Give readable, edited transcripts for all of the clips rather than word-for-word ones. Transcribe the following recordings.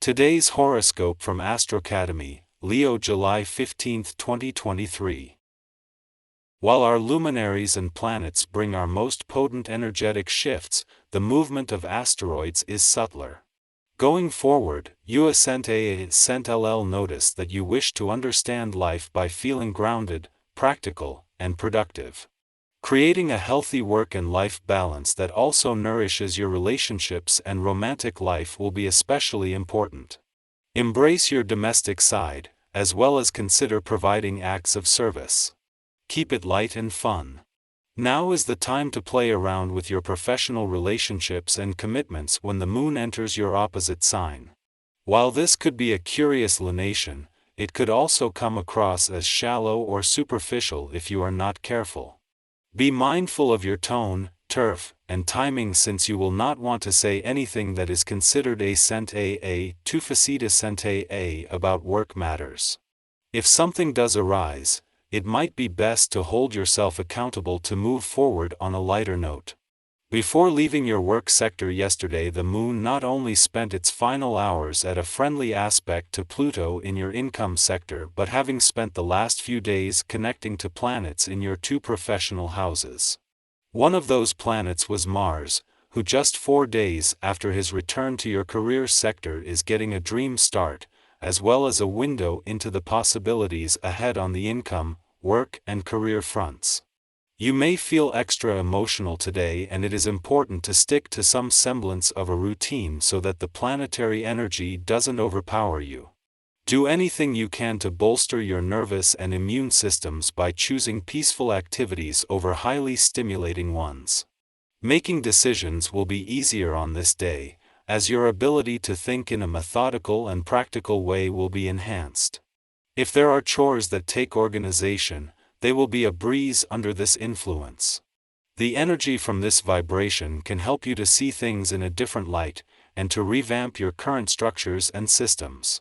Today's horoscope from AstroCademy, Leo, July 15, 2023. While our luminaries and planets bring our most potent energetic shifts, the movement of asteroids is subtler. Going forward, you ascent LL notice that you wish to understand life by feeling grounded, practical, and productive. Creating a healthy work and life balance that also nourishes your relationships and romantic life will be especially important. Embrace your domestic side, as well as consider providing acts of service. Keep it light and fun. Now is the time to play around with your professional relationships and commitments when the moon enters your opposite sign. While this could be a curious lunation, it could also come across as shallow or superficial if you are not careful. Be mindful of your tone, turf, and timing, since you will not want to say anything that is considered too facetious about work matters. If something does arise, it might be best to hold yourself accountable to move forward on a lighter note. Before leaving your work sector yesterday, the moon not only spent its final hours at a friendly aspect to Pluto in your income sector, but having spent the last few days connecting to planets in your two professional houses. One of those planets was Mars, who just 4 days after his return to your career sector is getting a dream start, as well as a window into the possibilities ahead on the income, work, and career fronts. You may feel extra emotional today, and it is important to stick to some semblance of a routine so that the planetary energy doesn't overpower you. Do anything you can to bolster your nervous and immune systems by choosing peaceful activities over highly stimulating ones. Making decisions will be easier on this day, as your ability to think in a methodical and practical way will be enhanced. If there are chores that take organization, they will be a breeze under this influence. The energy from this vibration can help you to see things in a different light, and to revamp your current structures and systems.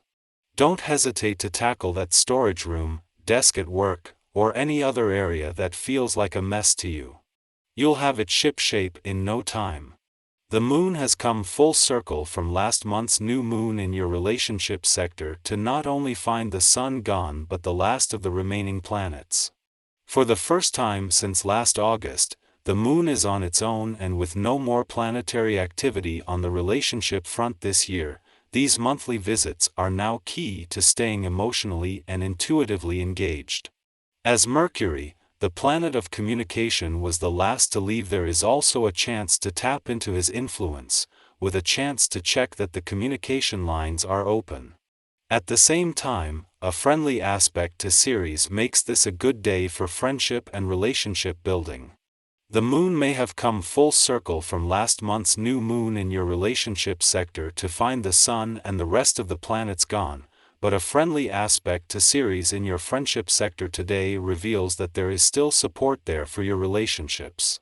Don't hesitate to tackle that storage room, desk at work, or any other area that feels like a mess to you. You'll have it shipshape in no time. The moon has come full circle from last month's new moon in your relationship sector to not only find the sun gone but the last of the remaining planets. For the first time since last August, the moon is on its own, and with no more planetary activity on the relationship front this year, these monthly visits are now key to staying emotionally and intuitively engaged. As Mercury, the planet of communication, was the last to leave, there is also a chance to tap into his influence, with a chance to check that the communication lines are open. At the same time, a friendly aspect to Ceres makes this a good day for friendship and relationship building. The moon may have come full circle from last month's new moon in your relationship sector to find the sun and the rest of the planets gone, but a friendly aspect to Ceres in your friendship sector today reveals that there is still support there for your relationships.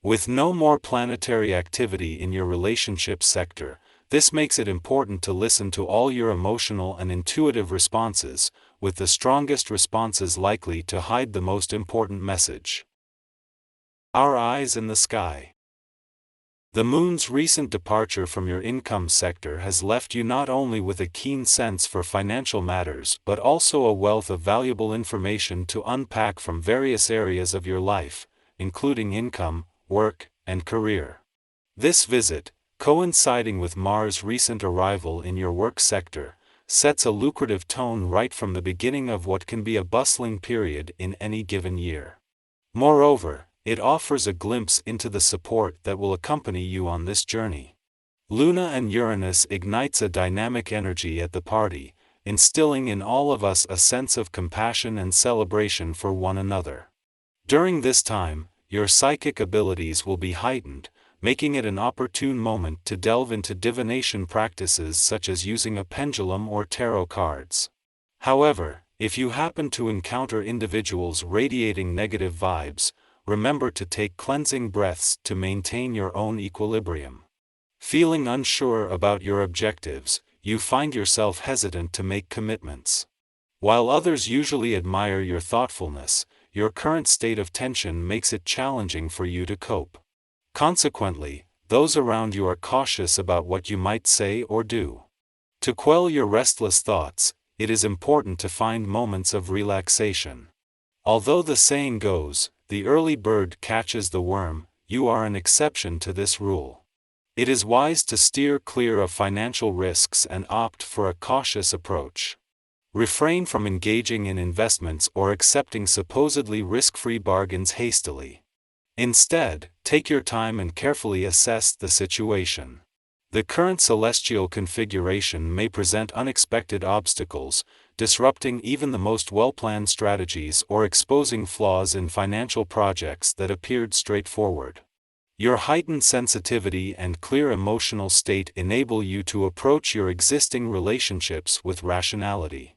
With no more planetary activity in your relationship sector, this makes it important to listen to all your emotional and intuitive responses, with the strongest responses likely to hide the most important message. Our eyes in the sky. The moon's recent departure from your income sector has left you not only with a keen sense for financial matters but also a wealth of valuable information to unpack from various areas of your life, including income, work, and career. This visit, coinciding with Mars' recent arrival in your work sector, sets a lucrative tone right from the beginning of what can be a bustling period in any given year. Moreover, it offers a glimpse into the support that will accompany you on this journey. Luna and Uranus ignites a dynamic energy at the party, instilling in all of us a sense of compassion and celebration for one another. During this time, your psychic abilities will be heightened, making it an opportune moment to delve into divination practices such as using a pendulum or tarot cards. However, if you happen to encounter individuals radiating negative vibes, remember to take cleansing breaths to maintain your own equilibrium. Feeling unsure about your objectives, you find yourself hesitant to make commitments. While others usually admire your thoughtfulness, your current state of tension makes it challenging for you to cope. Consequently, those around you are cautious about what you might say or do. To quell your restless thoughts, it is important to find moments of relaxation. Although the saying goes, "The early bird catches the worm," you are an exception to this rule. It is wise to steer clear of financial risks and opt for a cautious approach. Refrain from engaging in investments or accepting supposedly risk-free bargains hastily. Instead, take your time and carefully assess the situation. The current celestial configuration may present unexpected obstacles, disrupting even the most well-planned strategies or exposing flaws in financial projects that appeared straightforward. Your heightened sensitivity and clear emotional state enable you to approach your existing relationships with rationality.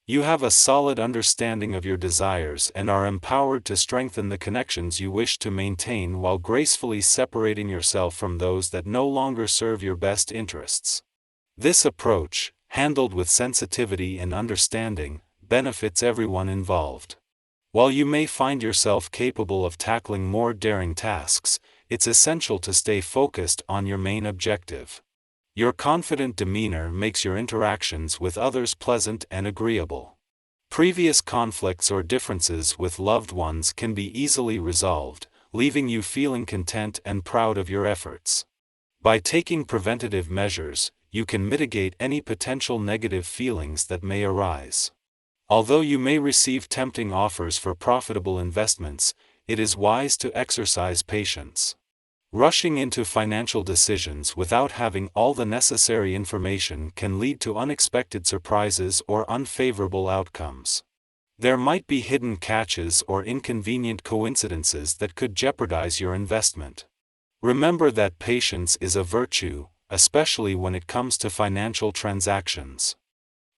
You have a solid understanding of your desires and are empowered to strengthen the connections you wish to maintain while gracefully separating yourself from those that no longer serve your best interests. This approach, handled with sensitivity and understanding, benefits everyone involved. While you may find yourself capable of tackling more daring tasks, it's essential to stay focused on your main objective. Your confident demeanor makes your interactions with others pleasant and agreeable. Previous conflicts or differences with loved ones can be easily resolved, leaving you feeling content and proud of your efforts. By taking preventative measures, you can mitigate any potential negative feelings that may arise. Although you may receive tempting offers for profitable investments, it is wise to exercise patience. Rushing into financial decisions without having all the necessary information can lead to unexpected surprises or unfavorable outcomes. There might be hidden catches or inconvenient coincidences that could jeopardize your investment. Remember that patience is a virtue, especially when it comes to financial transactions.